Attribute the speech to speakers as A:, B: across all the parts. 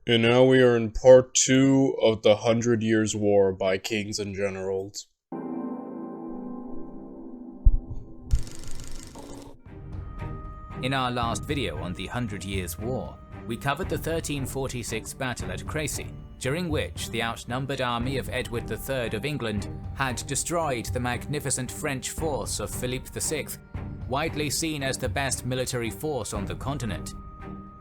A: And now we are in part 2 of the 100 Years' War by Kings and Generals.
B: In our last video on the 100 Years' War, we covered the 1346 battle at Crécy, during which the outnumbered army of Edward III of England had destroyed the magnificent French force of Philippe VI, widely seen as the best military force on the continent.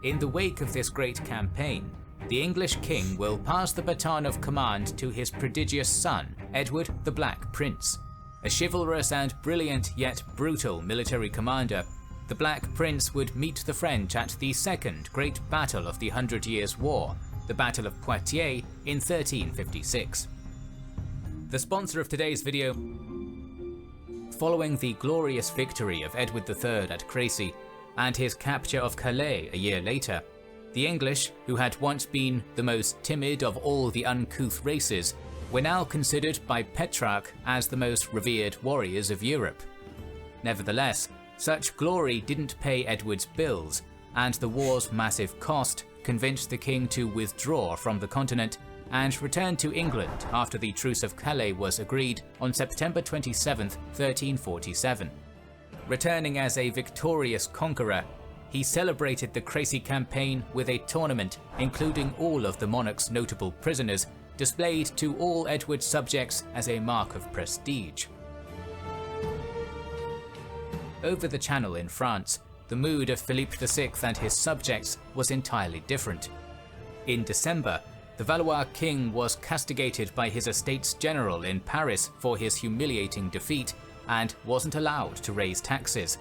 B: In the wake of this great campaign, the English king will pass the baton of command to his prodigious son, Edward the Black Prince. A chivalrous and brilliant yet brutal military commander, the Black Prince would meet the French at the second great battle of the 100 Years' War, the Battle of Poitiers in 1356. The sponsor of today's video. Following the glorious victory of Edward III at Crécy and his capture of Calais a year later, the English, who had once been the most timid of all the uncouth races, were now considered by Petrarch as the most revered warriors of Europe. Nevertheless, such glory didn't pay Edward's bills, and the war's massive cost convinced the king to withdraw from the continent and return to England after the Truce of Calais was agreed on September 27, 1347. Returning as a victorious conqueror, he celebrated the Crécy campaign with a tournament including all of the monarch's notable prisoners, displayed to all Edward's subjects as a mark of prestige. Over the Channel in France, the mood of Philippe VI and his subjects was entirely different. In December, the Valois king was castigated by his Estates General in Paris for his humiliating defeat and wasn't allowed to raise taxes.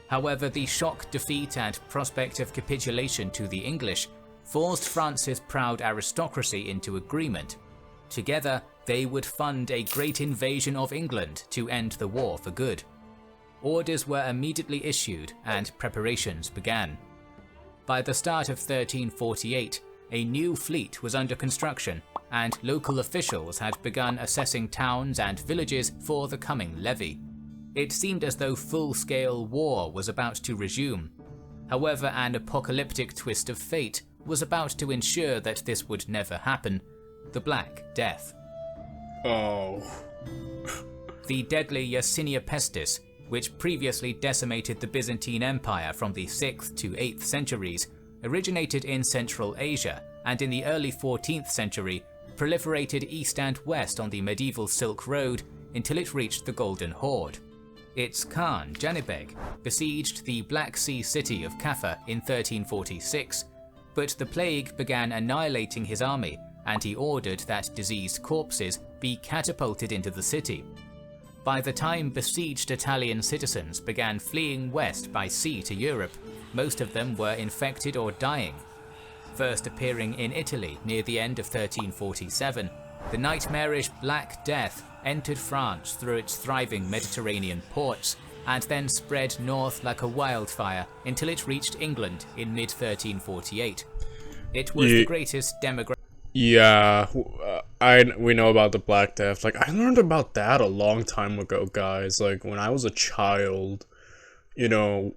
B: However, the shock defeat and prospect of capitulation to the English forced France's proud aristocracy into agreement. Together, they would fund a great invasion of England to end the war for good. Orders were immediately issued and preparations began. By the start of 1348, a new fleet was under construction, and local officials had begun assessing towns and villages for the coming levy. It seemed as though full-scale war was about to resume. However, an apocalyptic twist of fate was about to ensure that this would never happen: the Black Death.
A: Oh.
B: The deadly Yersinia pestis, which previously decimated the Byzantine Empire from the 6th to 8th centuries, originated in Central Asia and in the early 14th century proliferated east and west on the medieval Silk Road until it reached the Golden Horde. Its Khan, Janibeg, besieged the Black Sea city of Kaffa in 1346, but the plague began annihilating his army and he ordered that diseased corpses be catapulted into the city. By the time besieged Italian citizens began fleeing west by sea to Europe, most of them were infected or dying. First appearing in Italy near the end of 1347, the nightmarish Black Death entered France through its thriving Mediterranean ports and then spread north like a wildfire until it reached England in mid-1348. It was the greatest demographic.
A: Yeah, we know about the Black Death. Like, I learned about that a long time ago, guys. Like, when I was a child, in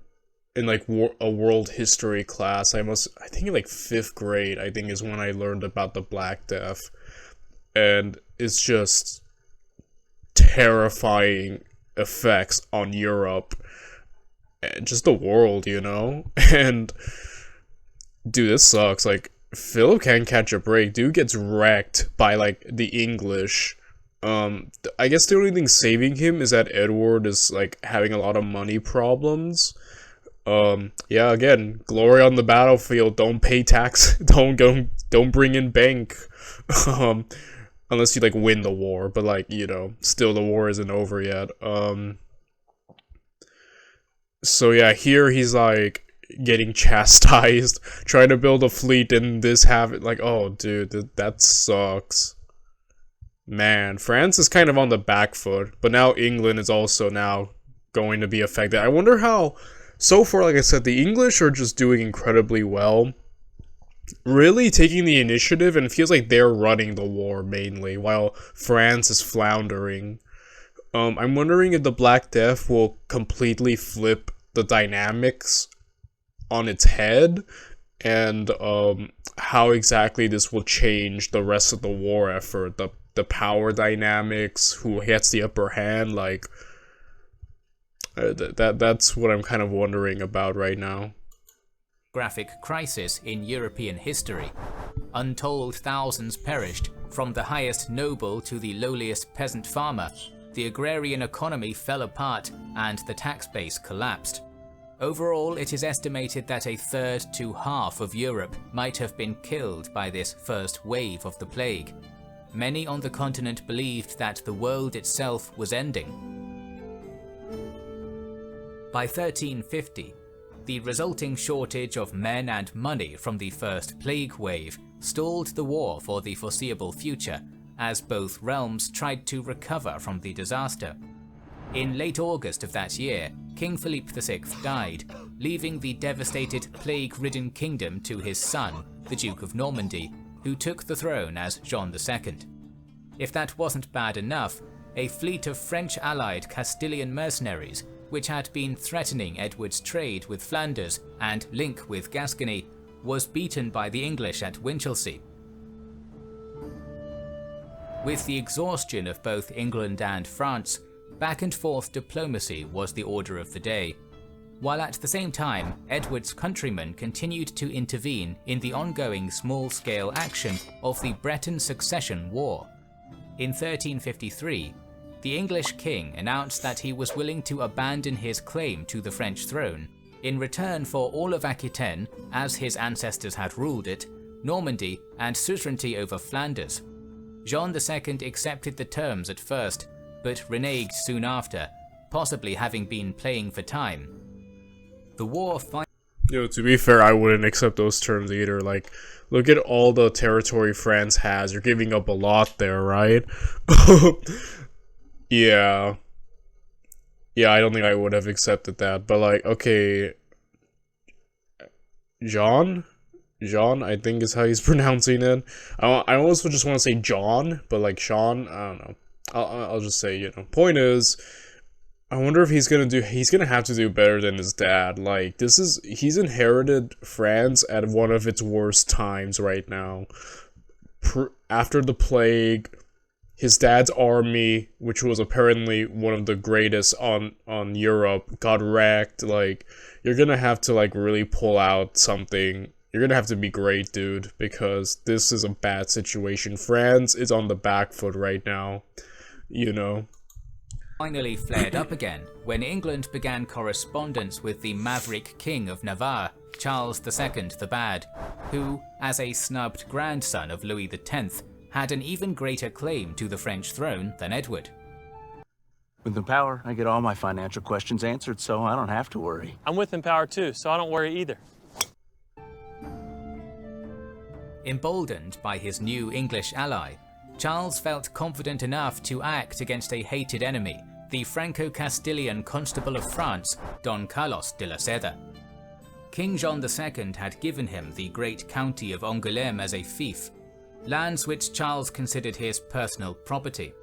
A: like a world history class, I think in like 5th grade, I think is when I learned about the Black Death. And it's just terrifying effects on Europe and just the world, And, dude, this sucks. Like, Philip can't catch a break. Dude gets wrecked by, like, the English. I guess the only thing saving him is that Edward is, like, having a lot of money problems. Yeah, again, glory on the battlefield. Don't pay tax. Don't bring in bank. Unless you, like, win the war. But, like, still the war isn't over yet. So, yeah, here he's, like, getting chastised, trying to build a fleet, and this habit, like, oh, dude, that sucks. Man, France is kind of on the back foot, but now England is also now going to be affected. I wonder how, so far, like I said, the English are just doing incredibly well, really taking the initiative, and it feels like they're running the war mainly, while France is floundering. I'm wondering if the Black Death will completely flip the dynamics on its head and how exactly this will change the rest of the war effort, the power dynamics, who gets the upper hand, like that's what I'm kind of wondering about right now.
B: Graphic crisis in European history. Untold thousands perished, from the highest noble to the lowliest peasant farmer. The agrarian economy fell apart and the tax base collapsed. Overall, it is estimated that a third to half of Europe might have been killed by this first wave of the plague. Many on the continent believed that the world itself was ending. By 1350, the resulting shortage of men and money from the first plague wave stalled the war for the foreseeable future, as both realms tried to recover from the disaster. In late August of that year, King Philippe VI died, leaving the devastated plague-ridden kingdom to his son, the Duke of Normandy, who took the throne as Jean II. If that wasn't bad enough, a fleet of French-allied Castilian mercenaries, which had been threatening Edward's trade with Flanders and link with Gascony, was beaten by the English at Winchelsea. With the exhaustion of both England and France, back-and-forth diplomacy was the order of the day, while at the same time Edward's countrymen continued to intervene in the ongoing small-scale action of the Breton Succession War. In 1353, the English king announced that he was willing to abandon his claim to the French throne in return for all of Aquitaine, as his ancestors had ruled it, Normandy, and suzerainty over Flanders. Jean II accepted the terms at first, but reneged soon after, possibly having been playing for time. The war
A: Yo, to be fair, I wouldn't accept those terms either. Like, look at all the territory France has. You're giving up a lot there, right? Yeah. Yeah, I don't think I would have accepted that. But, like, okay. Jean, I think is how he's pronouncing it. I almost just want to say John, but, like, Sean, I don't know. I'll just say, you know. Point is, I wonder if he's gonna have to do better than his dad. Like, he's inherited France at one of its worst times right now. After the plague, his dad's army, which was apparently one of the greatest on Europe, got wrecked. Like, you're gonna have to, like, really pull out something. You're gonna have to be great, dude, because this is a bad situation. France is on the back foot right now, you know.
B: finally flared up again when England began correspondence with the maverick King of Navarre, Charles II the Bad, who, as a snubbed grandson of Louis X, had an even greater claim to the French throne than Edward.
C: With Empower, I get all my financial questions answered, so I don't have to worry.
D: I'm with Empower too, so I don't worry either.
B: Emboldened by his new English ally, Charles felt confident enough to act against a hated enemy, the Franco-Castilian Constable of France, Don Carlos de la Cerda. King Jean II had given him the great county of Angoulême as a fief, lands which Charles considered his personal property.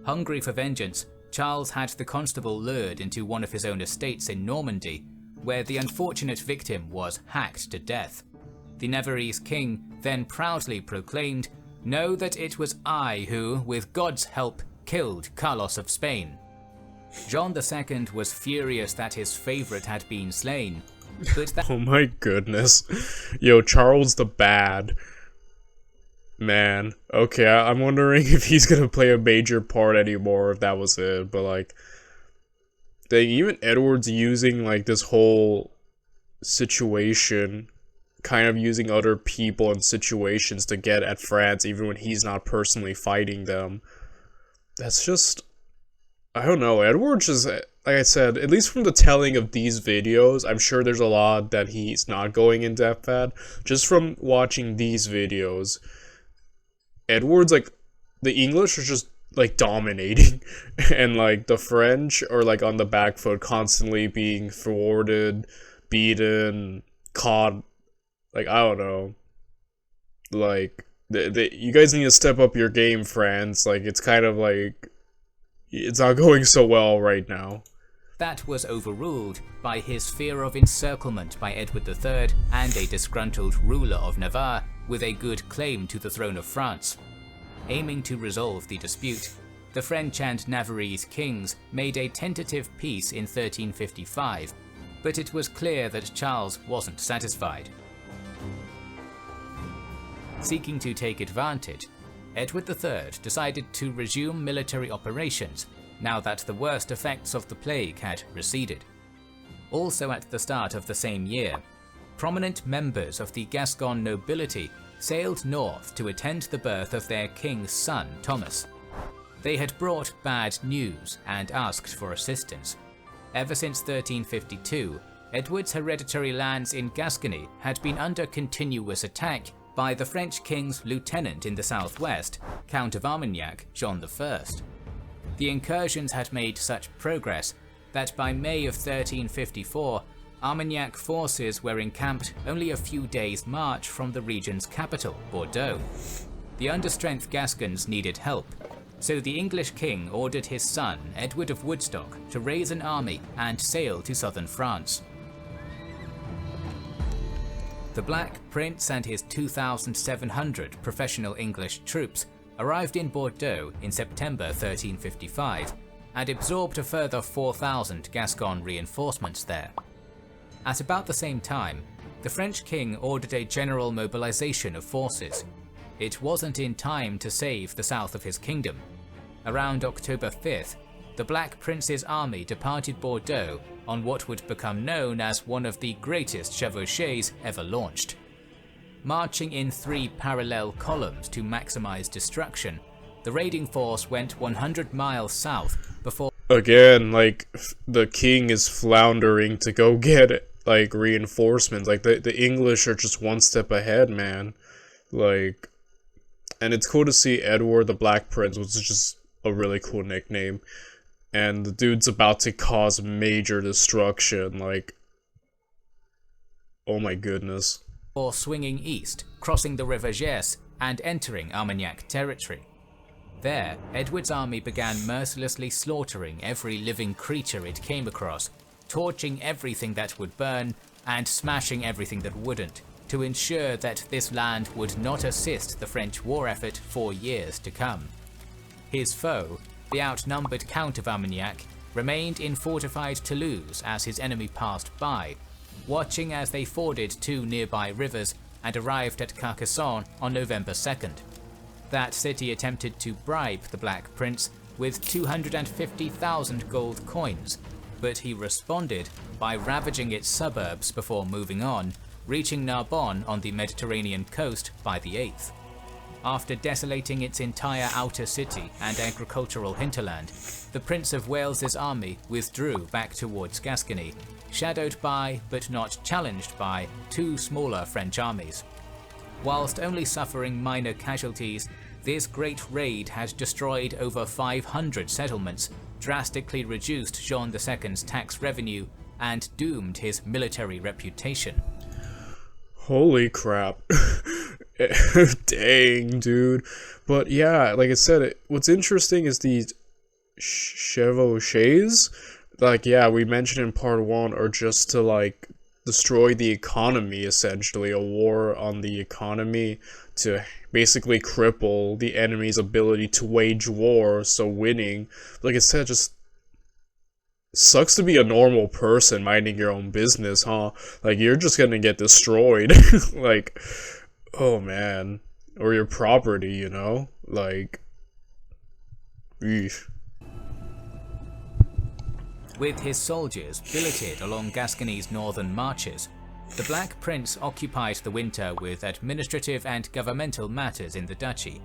B: Hungry for vengeance, Charles had the constable lured into one of his own estates in Normandy, where the unfortunate victim was hacked to death. The Navarrese king then proudly proclaimed, "Know that it was I who, with God's help, killed Carlos of Spain." Jean II was furious that his favourite had been slain, but that
A: Oh my goodness. Yo, Charles the Bad. Man. Okay, I'm wondering if he's gonna play a major part anymore, if that was it, but like... Dang, even Edward's using like this whole situation, kind of using other people and situations to get at France even when he's not personally fighting them. That's just... I don't know, Edward just, like I said, at least from the telling of these videos, I'm sure there's a lot that he's not going in depth at. Just from watching these videos, Edward's like, the English are just like dominating, and like the French are like on the back foot, constantly being thwarted, beaten, caught. Like, I don't know. Like, you guys need to step up your game, France. Like, it's kind of like, it's not going so well right now.
B: That was overruled by his fear of encirclement by Edward III and a disgruntled ruler of Navarre with a good claim to the throne of France. Aiming to resolve the dispute, the French and Navarrese kings made a tentative peace in 1355, but it was clear that Charles wasn't satisfied. Seeking to take advantage, Edward III decided to resume military operations now that the worst effects of the plague had receded. Also at the start of the same year, prominent members of the Gascon nobility sailed north to attend the birth of their king's son, Thomas. They had brought bad news and asked for assistance. Ever since 1352, Edward's hereditary lands in Gascony had been under continuous attack by the French king's lieutenant in the southwest, Count of Armagnac, John I. The incursions had made such progress that by May of 1354, Armagnac forces were encamped only a few days' march from the region's capital, Bordeaux. The understrength Gascons needed help, so the English king ordered his son, Edward of Woodstock, to raise an army and sail to southern France. The Black Prince and his 2,700 professional English troops arrived in Bordeaux in September 1355 and absorbed a further 4,000 Gascon reinforcements there. At about the same time, the French king ordered a general mobilization of forces. It wasn't in time to save the south of his kingdom. Around October 5th, the Black Prince's army departed Bordeaux on what would become known as one of the greatest chevauchées ever launched. Marching in 3 parallel columns to maximize destruction, the raiding force went 100 miles south before—
A: Again, like, the king is floundering to go get, like, reinforcements. Like, the English are just one step ahead, man. Like, and it's cool to see Edward the Black Prince, which is just a really cool nickname. And the dude's about to cause major destruction, like, oh my goodness.
B: or swinging east, crossing the River Gers and entering Armagnac territory. There, Edward's army began mercilessly slaughtering every living creature it came across, torching everything that would burn and smashing everything that wouldn't, to ensure that this land would not assist the French war effort for years to come. His foe, the outnumbered Count of Armagnac, remained in fortified Toulouse as his enemy passed by, watching as they forded 2 nearby rivers and arrived at Carcassonne on November 2nd. That city attempted to bribe the Black Prince with 250,000 gold coins, but he responded by ravaging its suburbs before moving on, reaching Narbonne on the Mediterranean coast by the 8th. After desolating its entire outer city and agricultural hinterland, the Prince of Wales's army withdrew back towards Gascony, shadowed by, but not challenged by, 2 smaller French armies. Whilst only suffering minor casualties, this great raid had destroyed over 500 settlements, drastically reduced Jean II's tax revenue, and doomed his military reputation.
A: Holy crap. Dang, dude. But yeah, like I said, what's interesting is these chevauchés. Like, yeah, we mentioned in part 1, are just to, like, destroy the economy, essentially. A war on the economy to basically cripple the enemy's ability to wage war, so winning, like I said, just sucks to be a normal person minding your own business, huh? Like, you're just gonna get destroyed. Like, oh man. Or your property, you know? Like, eesh.
B: With his soldiers billeted along Gascony's northern marches, the Black Prince occupied the winter with administrative and governmental matters in the duchy,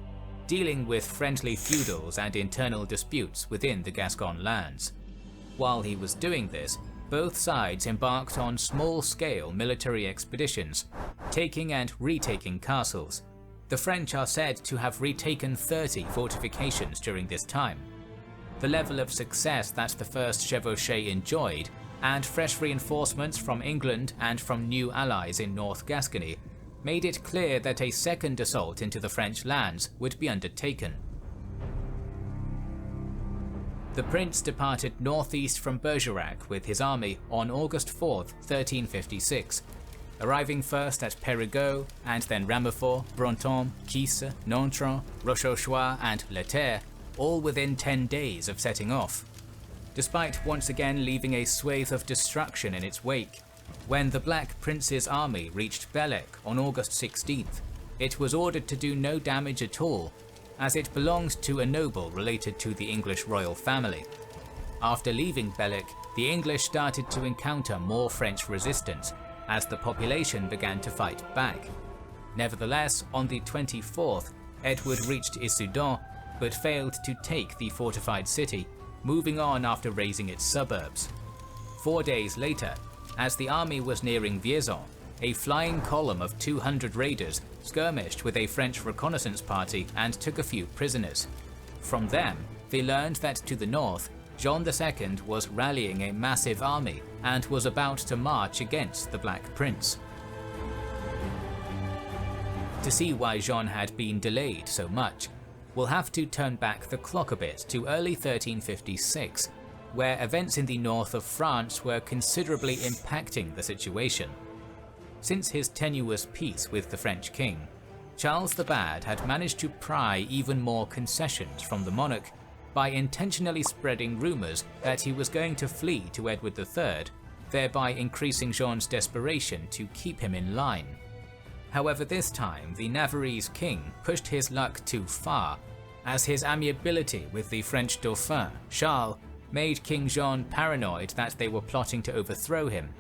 B: dealing with friendly feudals and internal disputes within the Gascon lands. While he was doing this, both sides embarked on small-scale military expeditions, taking and retaking castles. The French are said to have retaken 30 fortifications during this time. The level of success that the first chevauchée enjoyed, and fresh reinforcements from England and from new allies in North Gascony, made it clear that a second assault into the French lands would be undertaken. The prince departed northeast from Bergerac with his army on August 4, 1356, arriving first at Périgueux and then Ramefort, Brantôme, Quisse, Nontron, Rochechouart and Le Terre, all within 10 days of setting off. Despite once again leaving a swathe of destruction in its wake, when the Black Prince's army reached Bellec on August 16th, it was ordered to do no damage at all, as it belonged to a noble related to the English royal family. After leaving Bellec, the English started to encounter more French resistance, as the population began to fight back. Nevertheless, on the 24th, Edward reached Issoudun, but failed to take the fortified city, moving on after razing its suburbs. 4 days later, as the army was nearing Vierzon, a flying column of 200 raiders skirmished with a French reconnaissance party and took a few prisoners. From them, they learned that to the north, John II was rallying a massive army and was about to march against the Black Prince. To see why Jean had been delayed so much, we'll have to turn back the clock a bit to early 1356, where events in the north of France were considerably impacting the situation. Since his tenuous peace with the French king, Charles the Bad had managed to pry even more concessions from the monarch by intentionally spreading rumours that he was going to flee to Edward III, thereby increasing Jean's desperation to keep him in line. However, this time the Navarrese king pushed his luck too far, as his amiability with the French Dauphin, Charles, made King Jean paranoid that they were plotting to overthrow him.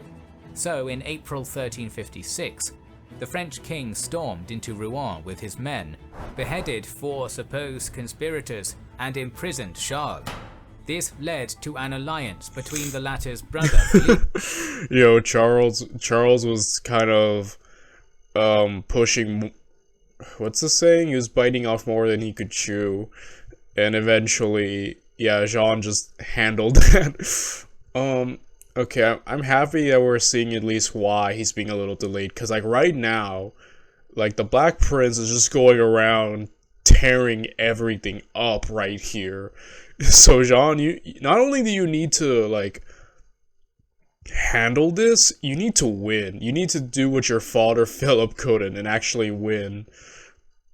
B: So in April 1356, the French king stormed into Rouen with his men, beheaded 4 supposed conspirators, and imprisoned Charles. This led to an alliance between the latter's brother Philippe.
A: Yo, Charles was kind of pushing, what's the saying? He was biting off more than he could chew, and eventually, yeah, Jean just handled that. Okay, I'm happy that we're seeing at least why he's being a little delayed, because like right now, like the Black Prince is just going around tearing everything up right here. So Jean, you not only do you need to like handle this, you need to win. You need to do what your father Philip couldn't and actually win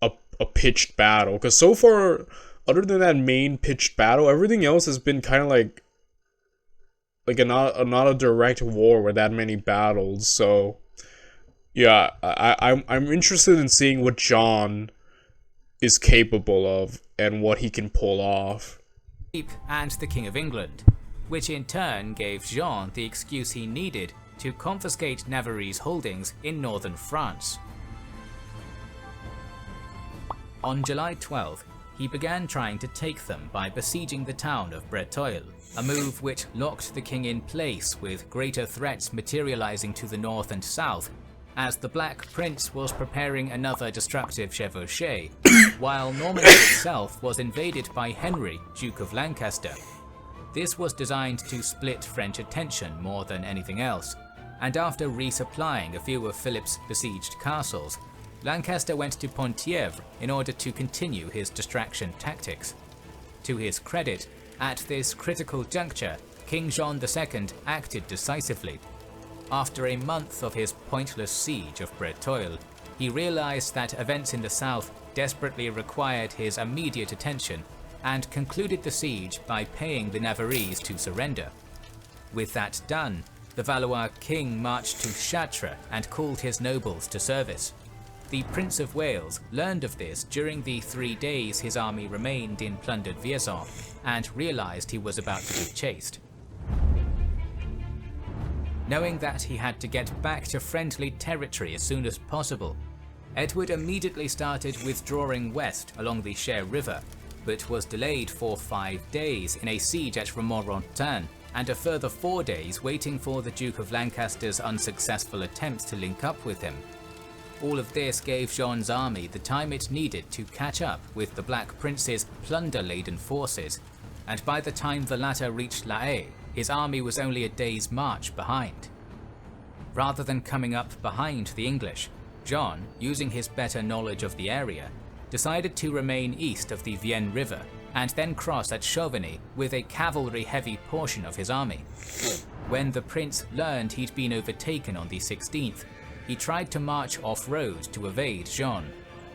A: a pitched battle. Because so far, other than that main pitched battle, everything else has been kind of like not a direct war with that many battles. So yeah, I'm interested in seeing what John is capable of and what he can pull off.
B: And the King of England, which in turn gave Jean the excuse he needed to confiscate Navarre's holdings in northern France. On July 12th, he began trying to take them by besieging the town of Breteuil, a move which locked the king in place, with greater threats materializing to the north and south, as the Black Prince was preparing another destructive chevauchée, while Normandy itself was invaded by Henry, Duke of Lancaster. This was designed to split French attention more than anything else, and after resupplying a few of Philip's besieged castles, Lancaster went to Poitiers in order to continue his distraction tactics. To his credit, at this critical juncture, King Jean II acted decisively. After a month of his pointless siege of Breteuil, he realized that events in the south desperately required his immediate attention, and concluded the siege by paying the Navarrese to surrender. With that done, the Valois king marched to Chartres and called his nobles to service. The Prince of Wales learned of this during the 3 days his army remained in plundered Vierzon, and realized he was about to be chased. Knowing that he had to get back to friendly territory as soon as possible, Edward immediately started withdrawing west along the Cher River, but was delayed for 5 days in a siege at Romorantin, and a further 4 days waiting for the Duke of Lancaster's unsuccessful attempts to link up with him. All of this gave Jean's army the time it needed to catch up with the Black Prince's plunder-laden forces, and by the time the latter reached La Haye, his army was only a day's march behind. Rather than coming up behind the English, Jean, using his better knowledge of the area, decided to remain east of the Vienne River and then cross at Chauvigny with a cavalry-heavy portion of his army. When the prince learned he'd been overtaken on the 16th, he tried to march off-road to evade Jean,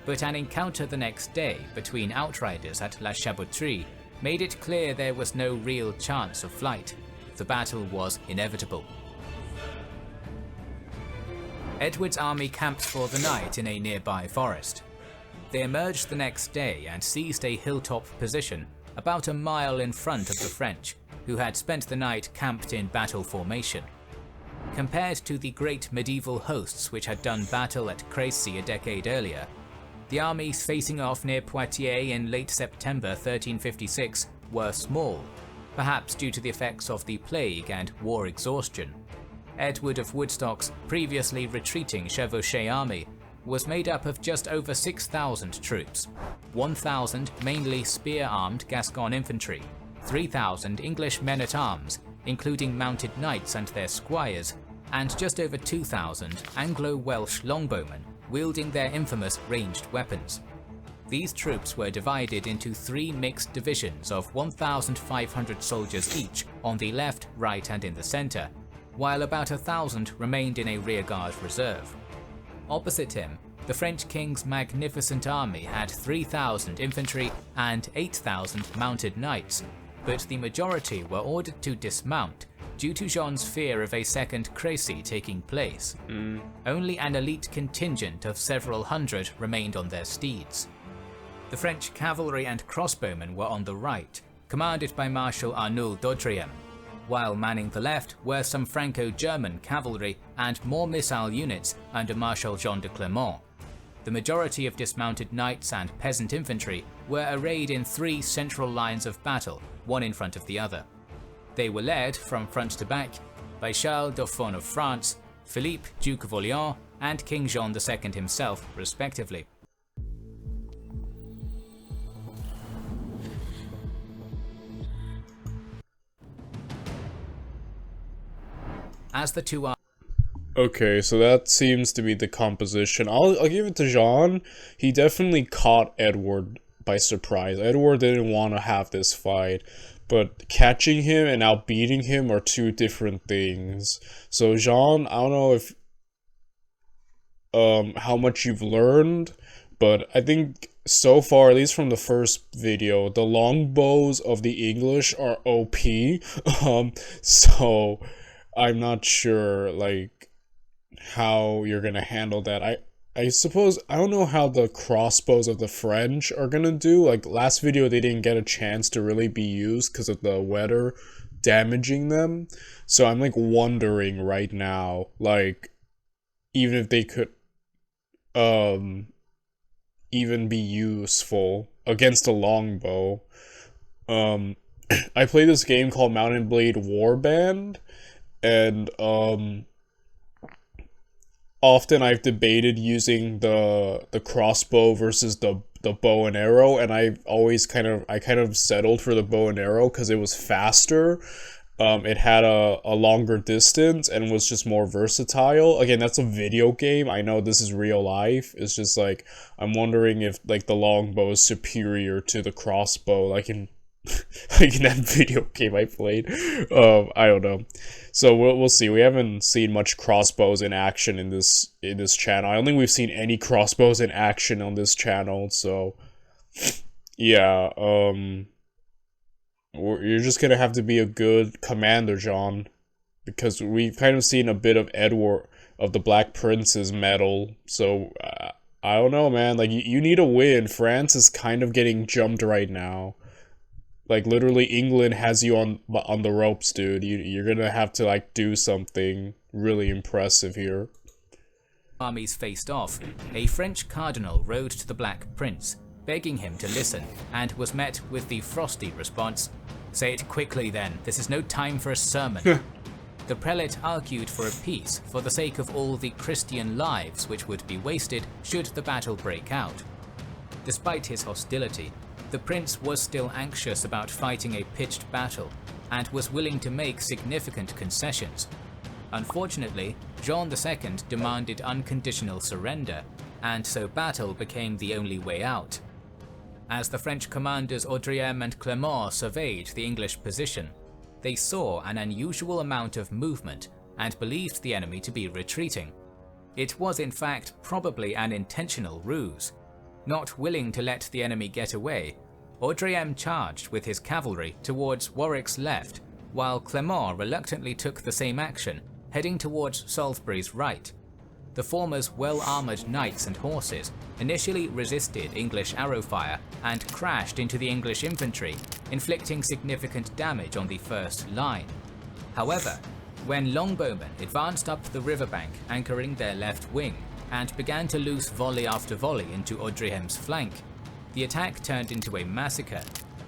B: but an encounter the next day between outriders at La Chapotterie made it clear there was no real chance of flight. The battle was inevitable. Edward's army camped for the night in a nearby forest. They emerged the next day and seized a hilltop position about a mile in front of the French, who had spent the night camped in battle formation. Compared to the great medieval hosts which had done battle at Crécy a decade earlier, the armies facing off near Poitiers in late September 1356 were small, perhaps due to the effects of the plague and war exhaustion. Edward of Woodstock's previously retreating Chevauché army was made up of just over 6,000 troops, 1,000 mainly spear-armed Gascon infantry, 3,000 English men-at-arms, including mounted knights and their squires, and just over 2,000 Anglo-Welsh longbowmen wielding their infamous ranged weapons. These troops were divided into 3 mixed divisions of 1,500 soldiers each on the left, right and in the centre, while about 1,000 remained in a rearguard reserve. Opposite him, the French king's magnificent army had 3,000 infantry and 8,000 mounted knights, but the majority were ordered to dismount due to Jean's fear of a second Crécy taking place. Only an elite contingent of several hundred remained on their steeds. The French cavalry and crossbowmen were on the right, commanded by Marshal Arnoul d'Autriem, while manning the left were some Franco-German cavalry and more missile units under Marshal Jean de Clermont. The majority of dismounted knights and peasant infantry were arrayed in 3 central lines of battle, one in front of the other. They were led, from front to back, by Charles Dauphin of France, Philippe, Duke of Orléans, and King Jean II himself, respectively. As the two armies
A: Okay, so that seems to be the composition. I'll give it to Jean. He definitely caught Edward by surprise. Edward didn't want to have this fight, but catching him and outbeating him are 2 different things. So Jean, I don't know if how much you've learned, but I think so far, at least from the first video, the longbows of the English are OP. So I'm not sure like how you're gonna handle that. I suppose I don't know how the crossbows of the French are gonna do. Like last video they didn't get a chance to really be used because of the weather damaging them. So I'm like wondering right now, like even if they could even be useful against a longbow. I play this game called Mount and Blade Warband, and often I've debated using the crossbow versus the bow and arrow, and I kind of settled for the bow and arrow because it was faster. It had a longer distance and was just more versatile. Again, that's a video game. I know this is real life. It's just like I'm wondering if like the longbow is superior to the crossbow, like in that video game I played. I don't know. So we'll see. We haven't seen much crossbows in action in this channel. I don't think we've seen any crossbows in action on this channel. So yeah, you're just gonna have to be a good commander, John, because we've kind of seen a bit of Edward of the Black Prince's mettle. So I don't know, man. Like you need a win. France is kind of getting jumped right now. Like literally, England has you on the ropes, dude. You're gonna have to like do something really impressive here.
B: Armies faced off. A French cardinal rode to the Black Prince, begging him to listen, and was met with the frosty response, "Say it quickly then, this is no time for a sermon." The prelate argued for a peace for the sake of all the Christian lives which would be wasted should the battle break out. Despite his hostility, the prince was still anxious about fighting a pitched battle, and was willing to make significant concessions. Unfortunately, Jean II demanded unconditional surrender, and so battle became the only way out. As the French commanders Audriem and Clermont surveyed the English position, they saw an unusual amount of movement and believed the enemy to be retreating. It was in fact probably an intentional ruse. Not willing to let the enemy get away, Audriem charged with his cavalry towards Warwick's left, while Clermont reluctantly took the same action, heading towards Salisbury's right. The former's well-armoured knights and horses initially resisted English arrow fire and crashed into the English infantry, inflicting significant damage on the first line. However, when longbowmen advanced up the riverbank anchoring their left wing and began to loose volley after volley into Audriem's flank, the attack turned into a massacre.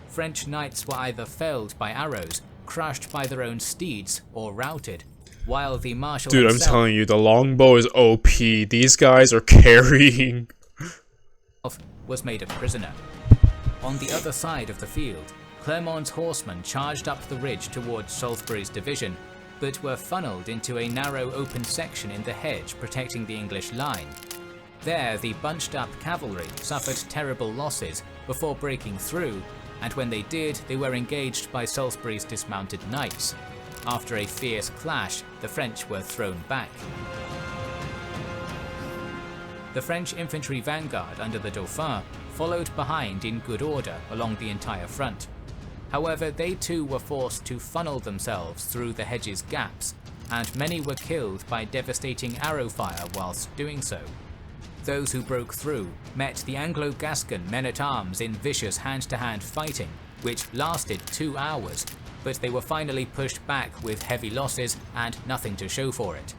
B: French knights were either felled by arrows, crushed by their own steeds, or routed, while the marshal
A: Dude, I'm telling you, the longbow is OP. These guys are carrying.
B: Was made a prisoner. On the other side of the field, Clermont's horsemen charged up the ridge towards Salisbury's division, but were funneled into a narrow open section in the hedge protecting the English line. There, the bunched-up cavalry suffered terrible losses before breaking through, and when they did, they were engaged by Salisbury's dismounted knights. After a fierce clash, the French were thrown back. The French infantry vanguard under the Dauphin followed behind in good order along the entire front. However, they too were forced to funnel themselves through the hedge's gaps, and many were killed by devastating arrow fire whilst doing so. Those who broke through met the Anglo-Gascon men-at-arms in vicious hand-to-hand fighting, which lasted 2 hours, but they were finally pushed back with heavy losses and nothing to show for it.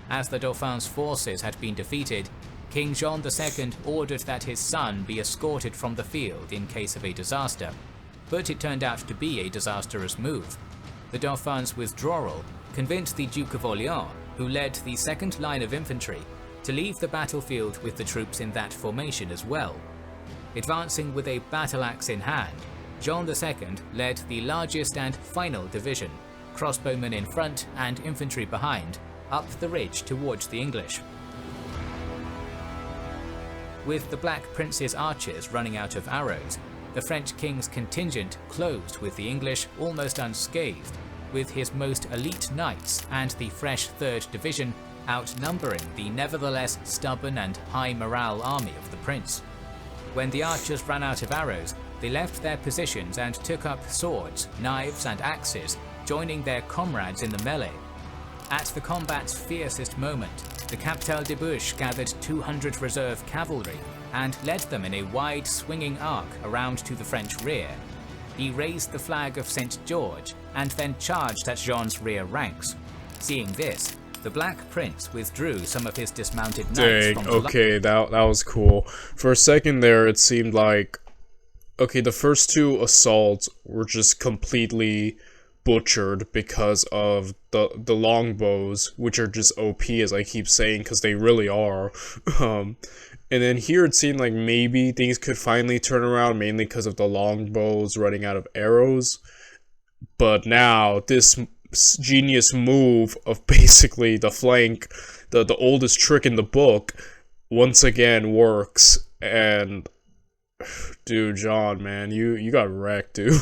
B: As the Dauphin's forces had been defeated, King John II ordered that his son be escorted from the field in case of a disaster, but it turned out to be a disastrous move. The Dauphin's withdrawal convinced the Duke of Orleans, who led the second line of infantry, to leave the battlefield with the troops in that formation as well. Advancing with a battle axe in hand, John II led the largest and final division, crossbowmen in front and infantry behind, up the ridge towards the English. With the Black Prince's archers running out of arrows, the French king's contingent closed with the English almost unscathed, with his most elite knights and the fresh 3rd Division outnumbering the nevertheless stubborn and high morale army of the prince. When the archers ran out of arrows, they left their positions and took up swords, knives and axes, joining their comrades in the melee. At the combat's fiercest moment, the Captal de Buch gathered 200 reserve cavalry and led them in a wide swinging arc around to the French rear. He raised the flag of St. George and then charged at Jean's rear ranks. Seeing this, the Black Prince withdrew some of his dismounted knights from the
A: okay, that was cool. For a second there, it seemed like, okay, the first 2 assaults were just completely butchered because of the longbows, which are just OP, as I keep saying, because they really are. And then here it seemed like maybe things could finally turn around, mainly because of the longbows running out of arrows. But now, this genius move of basically the flank, the oldest trick in the book, once again works. And dude, John, man, you got wrecked, dude.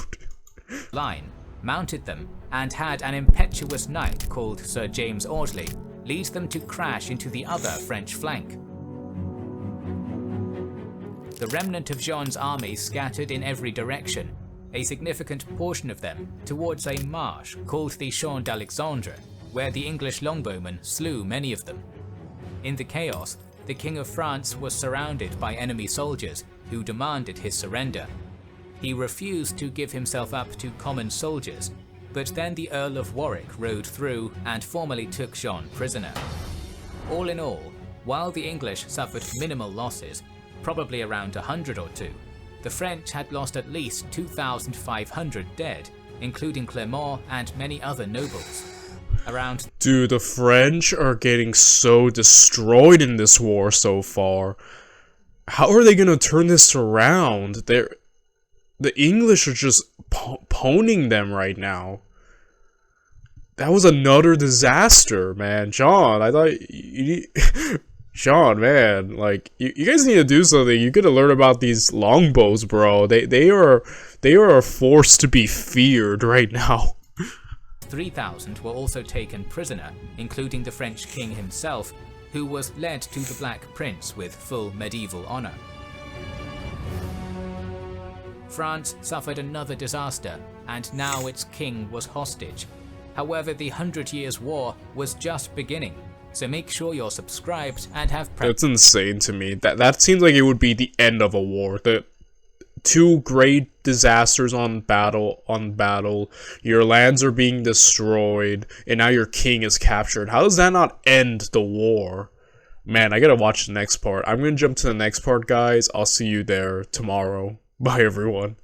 B: line, mounted them, and had an impetuous knight called Sir James Audley lead them to crash into the other French flank. The remnant of Jean's army scattered in every direction, a significant portion of them towards a marsh called the Champ d'Alexandre, where the English longbowmen slew many of them. In the chaos, the King of France was surrounded by enemy soldiers who demanded his surrender. He refused to give himself up to common soldiers, but then the Earl of Warwick rode through and formally took Jean prisoner. All in all, while the English suffered minimal losses, probably around 100 or 2, the French had lost at least 2,500 dead, including Clermont and many other nobles.
A: Dude, the French are getting so destroyed in this war so far. How are they gonna turn this around? The English are just poning them right now. That was another disaster, man. John, I thought Sean, man, like you guys need to do something. You gotta learn about these longbows, bro. They are a force to be feared right now.
B: 3,000 were also taken prisoner, including the French king himself, who was led to the Black Prince with full medieval honor. France suffered another disaster, and now its king was hostage. However, the 100 Years' War was just beginning, so make sure you're subscribed and have
A: That's insane to me. That seems like it would be the end of a war. The two great disasters on battle. Your lands are being destroyed, and now your king is captured. How does that not end the war? Man, I gotta watch the next part. I'm gonna jump to the next part, guys. I'll see you there tomorrow. Bye, everyone.